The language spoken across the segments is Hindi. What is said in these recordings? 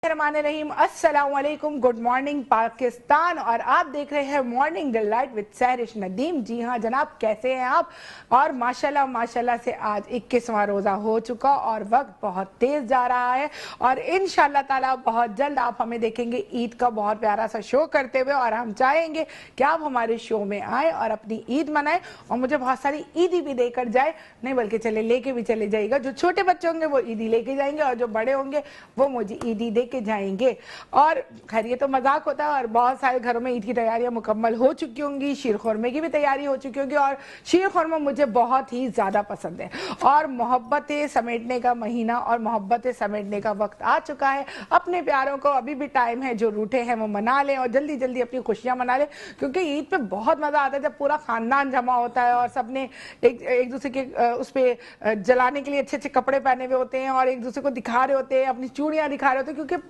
रहीम अस्सलाम वालेकुम, गुड मॉर्निंग पाकिस्तान। और आप देख रहे हैं मॉर्निंग डिलाइट विद सैरिश नदीम। जी हाँ जनाब, कैसे हैं आप? और माशाल्लाह माशाल्लाह से आज 21वां रोज़ा हो चुका और वक्त बहुत तेज़ जा रहा है और इंशाल्लाह ताला बहुत जल्द आप हमें देखेंगे ईद का बहुत प्यारा सा शो करते हुए। और हम चाहेंगे कि आप हमारे शो में आए और अपनी ईद मनाएं और मुझे बहुत सारी ईदी भी देकर जाए, नहीं बल्कि चले लेके भी चले जाइएगा। जो छोटे बच्चे होंगे वो ईदी लेके जाएंगे और जो बड़े होंगे वो मुझे ईदी दे के जाएंगे। और खैर ये तो मजाक होता है और बहुत सारे घरों में ईद की तैयारियां मुकम्मल हो चुकी होंगी, शीर खुरमे की भी तैयारी हो चुकी होगी और शीर खुरमा मुझे बहुत ही ज्यादा पसंद है। और मोहब्बतें समेटने का महीना और मोहब्बतें समेटने का वक्त आ चुका है। अपने प्यारों को अभी भी टाइम है, जो रूठे हैं वो मना लें और जल्दी जल्दी अपनी खुशियां मना लें, क्योंकि ईद पे बहुत मजा आता है जब पूरा खानदान जमा होता है और सबने एक दूसरे के उस पर जलाने के लिए अच्छे अच्छे कपड़े पहने हुए होते हैं और एक दूसरे को दिखा रहे होते हैं, अपनी चूड़ियां दिखा रहे होते हैं। क्योंकि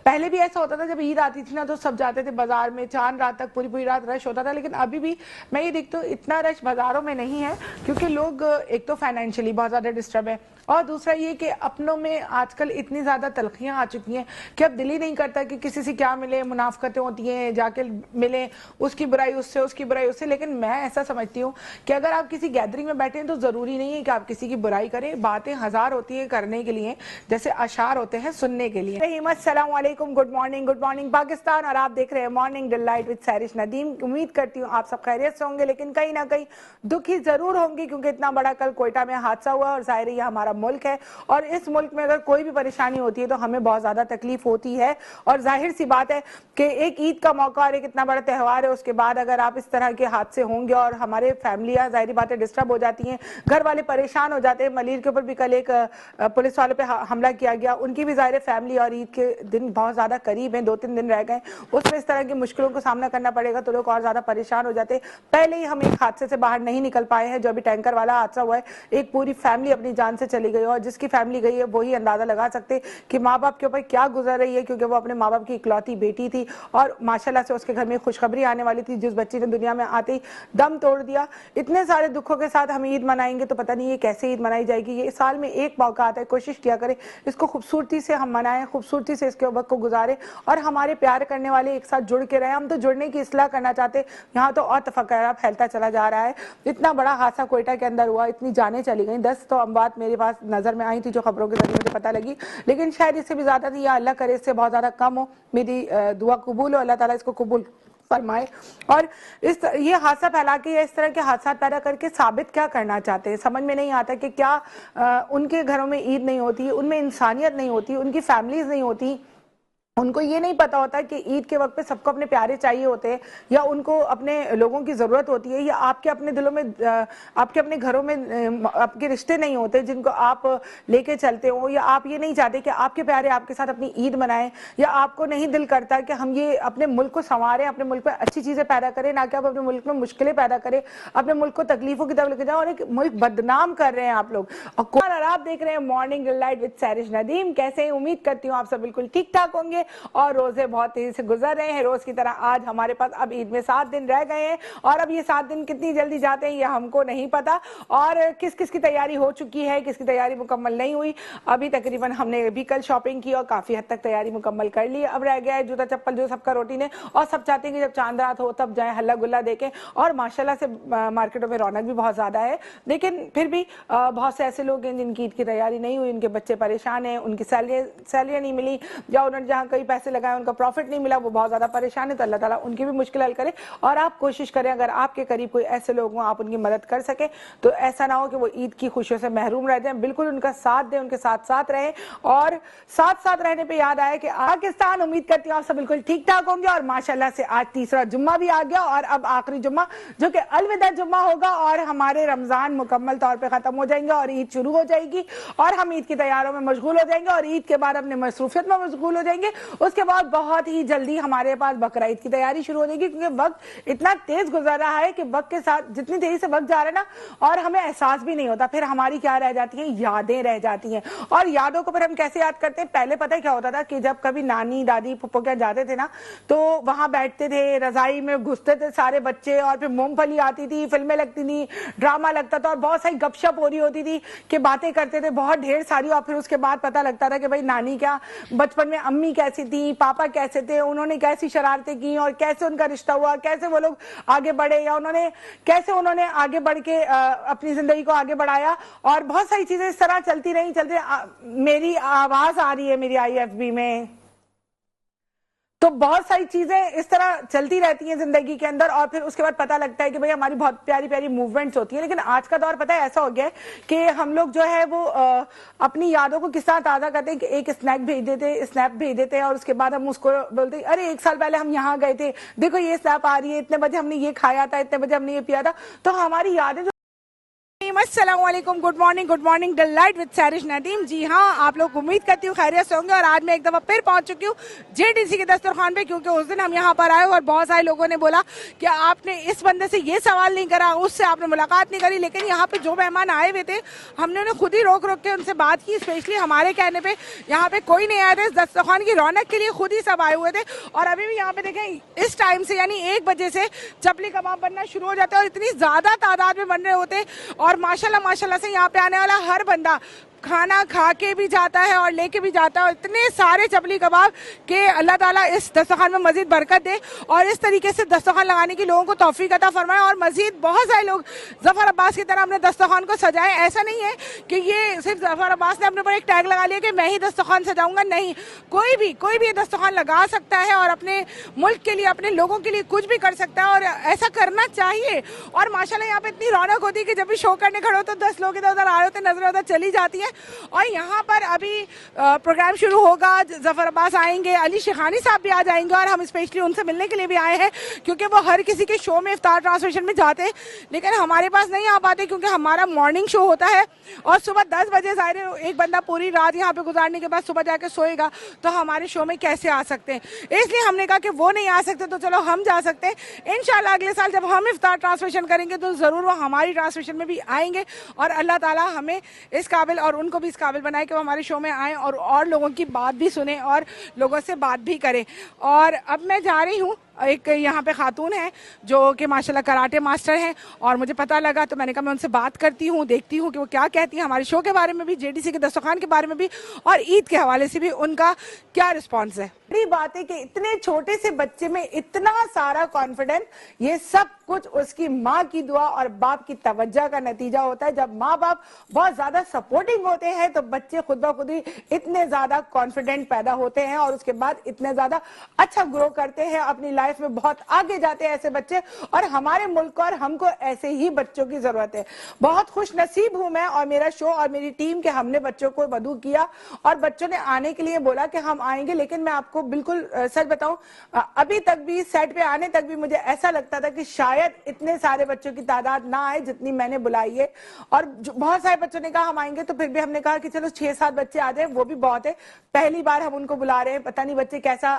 पहले भी ऐसा होता था जब ईद आती थी ना तो सब जाते थे बाजार में, चांद रात तक पूरी पूरी रात रश होता था। लेकिन अभी भी मैं ये देखती हूँ इतना रश बाजारों में नहीं है, क्योंकि लोग एक तो फाइनेंशियली बहुत ज्यादा डिस्टर्ब है और दूसरा ये कि अपनों में आजकल इतनी ज्यादा तलखियां आ चुकी हैं कि अब दिल ही नहीं करता कि किसी से क्या मिले, मुनाफकतें होती हैं, जाके मिले, उसकी बुराई उससे उसकी बुराई उससे। लेकिन मैं ऐसा समझती हूँ कि अगर आप किसी गैदरिंग में बैठे हैं तो जरूरी नहीं है कि आप किसी की बुराई करें। बातें हजार होती है करने के लिए, जैसे अशार होते हैं सुनने के लिए। अस्सलाम वालेकुम, गुड मॉर्निंग पाकिस्तान। और आप देख रहे हैं मॉर्निंग डिलाइट विद सैरिश नदीम। उम्मीद करती हूँ आप सब खैरियत से होंगे, लेकिन कहीं ना कहीं दुखी जरूर होंगे, क्योंकि इतना बड़ा कल कोयटा में हादसा हुआ और जाहिर है हमारा मुल्क है और इस मुल्क में अगर कोई भी परेशानी होती है तो हमें बहुत ज्यादा तकलीफ होती है। और जाहिर सी बात है कि एक ईद का मौका और एक इतना बड़ा त्यौहार है, उसके बाद अगर आप इस तरह के हादसे होंगे और हमारे फैमिलियां जाहिर बातें डिस्टर्ब हो जाती हैं, घर वाले परेशान हो जाते हैं। मलिर के ऊपर भी कल एक पुलिस वाले पे हमला किया गया, उनकी भी जाहिर फैमिली और ईद के दिन बहुत ज्यादा करीब है, 2-3 दिन रह गए, उसमें इस तरह की मुश्किलों को सामना करना पड़ेगा तो लोग और ज्यादा परेशान हो जाते। पहले ही हम एक हादसे से बाहर नहीं निकल पाए हैं, जो अभी टैंकर वाला हादसा हुआ है, एक पूरी फैमिली अपनी जान से चली गई और जिसकी फैमिली गई है वही अंदाजा लगा सकते कि माँ बाप के ऊपर क्या गुजर रही है, क्योंकि वो अपने माँ बाप की इकलौती बेटी थी और माशाल्लाह से उसके घर में खुशखबरी आने वाली थी, जिस बच्ची ने दुनिया में आते ही दम तोड़ दिया। इतने सारे दुखों के साथ हम ईद मनाएंगे तो पता नहीं ये कैसे ईद मनाई जाएगी। ये साल में एक मौका आता है, कोशिश किया करें इसको खूबसूरती से हम मनाएं, खूबसूरती से इसके वक्त को गुजारें और हमारे प्यार करने वाले एक साथ जुड़ के रहे। हम तो जुड़ने की इस्लाह करना चाहते, यहाँ तो और तफक्कुर फैलता चला जा रहा है। इतना बड़ा हादसा कोयटा के अंदर हुआ, इतनी जानें चली गई, 10 तो अमवात मेरे पास नजर में आई थी जो खबरों के जरिए मुझे पता लगी, लेकिन शायद इससे भी ज्यादा थी, या अल्लाह करे इससे बहुत ज्यादा कम हो। मेरी दुआ कबूल हो, अल्लाह ताला इसको कबूल फरमाए। और ये हादसा फैला के या इस तरह के हादसा पैदा करके साबित क्या करना चाहते हैं, समझ में नहीं आता कि क्या उनके घरों में ईद नहीं होती, उनमें इंसानियत नहीं होती, उनकी फैमिलीज नहीं होती, उनको ये नहीं पता होता कि ईद के वक्त पे सबको अपने प्यारे चाहिए होते हैं, या उनको अपने लोगों की जरूरत होती है, या आपके अपने दिलों में आपके अपने घरों में आपके रिश्ते नहीं होते जिनको आप लेके चलते हो, या आप ये नहीं चाहते कि आपके प्यारे आपके साथ अपनी ईद मनाएं, या आपको नहीं दिल करता कि हम ये अपने मुल्क को संवारें, अपने मुल्क में अच्छी चीजें पैदा करें, ना कि आप अपने मुल्क में मुश्किलें पैदा करें, अपने मुल्क को तकलीफों की तरफ लेके जाओ और एक मुल्क बदनाम कर रहे हैं आप लोग। और आप देख रहे हैं मॉर्निंग डिलाइट विद सैरिश नदीम। कैसे हैं? उम्मीद करती हूँ आप सब बिल्कुल ठीक ठाक होंगे और रोजे बहुत तेजी से गुजर रहे हैं। रोज की तरह आज हमारे पास अब ईद में 7 दिन रह गए हैं और अब ये 7 दिन कितनी जल्दी जाते हैं ये हमको नहीं पता, और किस किस की तैयारी हो चुकी है, किसकी तैयारी मुकम्मल नहीं हुई। अभी तकरीबन हमने अभी कल शॉपिंग की और काफी हद तक तैयारी मुकम्मल कर ली। अब रह गया है जूता चप्पल, जो सबका रूटीन है, और सब चाहते हैं कि जब चांद रात हो तब जाए हल्ला गुल्ला देखें। और माशाल्लाह से मार्केटों में रौनक भी बहुत ज्यादा है, लेकिन फिर भी बहुत से ऐसे लोग हैं जिनकी ईद की तैयारी नहीं हुई, उनके बच्चे परेशान हैं, उनकी सैलरी नहीं मिली, या उन्होंने जहाँ कई पैसे लगाए उनका प्रॉफिट नहीं मिला, वो बहुत ज्यादा परेशान है। तो अल्लाह ताला उनकी भी मुश्किल हल करे और आप कोशिश करें अगर आपके करीब कोई ऐसे लोग हों आप उनकी मदद कर सके, तो ऐसा ना हो कि वो ईद की खुशियों से महरूम रह जाएं। बिल्कुल उनका साथ दें, उनके साथ साथ रहें। और साथ साथ रहने पे याद आया कि पाकिस्तान, उम्मीद करती हूँ आप सब बिल्कुल ठीक ठाक होंगे और माशाल्लाह से आज तीसरा जुम्मा भी आ गया और अब आखिरी जुम्मा जो कि अलविदा जुम्मा होगा और हमारे रमजान मुकम्मल तौर पर खत्म हो जाएंगे और ईद शुरू हो जाएगी और हम ईद की तैयारियों में मशगूल हो जाएंगे और ईद के बाद अपने मसरूफियत में मशगूल हो जाएंगे। उसके बाद बहुत ही जल्दी हमारे पास बकरा ईद की तैयारी शुरू हो जाएगी, क्योंकि वक्त इतना तेज गुजर रहा है कि वक्त के साथ जितनी तेजी से वक्त जा रहा है ना, और हमें एहसास भी नहीं होता। फिर हमारी क्या रह जाती है, यादें रह जाती हैं। और यादों को फिर हम कैसे याद करते हैं, पहले पता है क्या होता था कि जब कभी नानी दादी पप्पो के जाते थे ना तो वहां बैठते थे, रजाई में घुसते थे सारे बच्चे, और फिर मूंगफली आती थी, फिल्में लगती थी, ड्रामा लगता था और बहुत सारी गपशप हो रही होती थी कि बातें करते थे बहुत ढेर सारी। और फिर उसके बाद पता लगता था कि भाई नानी क्या बचपन में अम्मी कैसे कैसी थी, पापा कैसे थे, उन्होंने कैसी शरारतें की और कैसे उनका रिश्ता हुआ, कैसे वो लोग आगे बढ़े या कैसे उन्होंने आगे बढ़ के अपनी जिंदगी को आगे बढ़ाया। और बहुत सारी चीजें इस तरह चलती रही। मेरी आवाज आ रही है मेरी IFB में, तो बहुत सारी चीजें इस तरह चलती रहती हैं जिंदगी के अंदर और फिर उसके बाद पता लगता है कि भाई हमारी बहुत प्यारी प्यारी मूवमेंट्स होती है। लेकिन आज का दौर पता है ऐसा हो गया है कि हम लोग जो है वो अपनी यादों को किस तरह ताजा करते हैं कि एक स्नैप भेज देते हैं और उसके बाद हम उसको बोलते हैं अरे 1 साल पहले हम यहाँ गए थे, देखो ये स्नैप आ रही है, इतने बजे हमने ये खाया था, इतने बजे हमने ये पिया था। तो हमारी यादें अस्सलामुअलैकुम, good morning delight with सैरिश Nadeem. जी हाँ, आप लोग उम्मीद करती हूँ खैरियत से होंगे और आज मैं एक दफा फिर पहुंच चुकी हूँ JDC के दस्तरखान पे, क्योंकि उस दिन हम यहाँ पर आए और बहुत सारे लोगों ने बोला कि आपने इस बंदे से ये सवाल नहीं करा, उससे आपने मुलाकात नहीं करी। लेकिन यहाँ पे जो मेहमान आए हुए थे हमने उन्हें खुद ही रोक के उनसे बात की, स्पेशली हमारे कहने पे यहाँ पे कोई नहीं आए थे, दस्तरखान की रौनक के लिए खुद ही सब आए हुए थे। और अभी भी यहाँ पे देखें इस टाइम से यानी 1 बजे से चपली कबाब बनना शुरू हो जाता है और इतनी ज्यादा तादाद में बन रहे होते और माशाल्लाह से यहाँ पे आने वाला हर बंदा खाना खा के भी जाता है और लेके भी जाता है। और इतने सारे चपली कबाब के अल्लाह ताला इस दस्तरखान में मजीद बरकत दे और इस तरीके से दस्तरखान लगाने की लोगों को तौफीक अता फरमाए और मजीद बहुत सारे लोग जफर अब्बास की तरह अपने दस्तरखान को सजाएं। ऐसा नहीं है कि ये सिर्फ जफर अब्बास ने अपने ऊपर एक टैग लगा लिया कि मैं ही दस्तरखान सजाऊंगा, नहीं, कोई भी ये दस्तरखान लगा सकता है और अपने मुल्क के लिए, अपने लोगों के लिए कुछ भी कर सकता है और ऐसा करना चाहिए। और माशाल्लाह यहाँ पे इतनी रौनक होती है कि जब भी शो करने खड़े हो तो 10 लोग इधर उधर आ रहे होते, नजर उधर चली जाती है। और यहाँ पर अभी प्रोग्राम शुरू होगा, जफर अब्बास आएंगे, अली शेखानी साहब भी आ जाएंगे और हम स्पेशली उनसे मिलने के लिए भी आए हैं क्योंकि वो हर किसी के शो में इफ्तार ट्रांसमिशन में जाते हैं लेकिन हमारे पास नहीं आ पाते क्योंकि हमारा मॉर्निंग शो होता है और सुबह 10 बजे जाहिर है एक बंदा पूरी रात यहाँ पे गुजारने के बाद सुबह जाके सोएगा तो हमारे शो में कैसे आ सकते हैं। इसलिए हमने कहा कि वो नहीं आ सकते तो चलो हम जा सकते हैं। इंशाल्लाह अगले साल जब हम इफ्तार ट्रांसमिशन करेंगे तो जरूर वो हमारी ट्रांसमिशन में भी आएंगे और अल्लाह ताला हमें इस काबिल और उनको भी इस काबिल बनाए कि वो हमारे शो में आए और लोगों की बात भी सुने और लोगों से बात भी करें। और अब मैं जा रही हूँ, एक यहाँ पे खातून है जो कि माशाल्लाह कराटे मास्टर हैं और मुझे पता लगा तो मैंने कहा मैं उनसे बात करती हूँ, देखती हूँ कि वो क्या कहती हैं हमारे शो के बारे में भी, JDC के दस्तरखान के बारे में भी और ईद के हवाले से भी उनका क्या रिस्पॉन्स है। बड़ी बात है कि इतने छोटे से बच्चे में इतना सारा कॉन्फिडेंस, ये सब कुछ उसकी माँ की दुआ और बाप की तवज्जो का नतीजा होता है। जब माँ बाप बहुत ज्यादा सपोर्टिंग होते हैं तो बच्चे खुद ब खुद ही इतने ज्यादा कॉन्फिडेंट पैदा होते हैं और उसके बाद इतने ज्यादा अच्छा ग्रो करते हैं, अपनी लाइफ में बहुत आगे जाते हैं ऐसे बच्चे। और हमारे मुल्क को और हमको ऐसे ही बच्चों की जरूरत है। बहुत खुश नसीब हूं मैं और मेरा शो और मेरी टीम के हमने बच्चों को मदऊ किया और बच्चों ने आने के लिए बोला कि हम आएंगे। लेकिन मैं आपको बिल्कुल सच बताऊं, अभी तक भी सेट पे आने तक भी मुझे ऐसा लगता था कि शायद इतने सारे बच्चों की तादाद ना आए जितनी मैंने बुलाई है। और बहुत सारे बच्चों ने कहा हम आएंगे तो फिर भी हमने कहा कि चलो 6-7 बच्चे आ जाए, वो भी बहुत है। पहली बार हम उनको बुला रहे हैं, पता नहीं बच्चे कैसा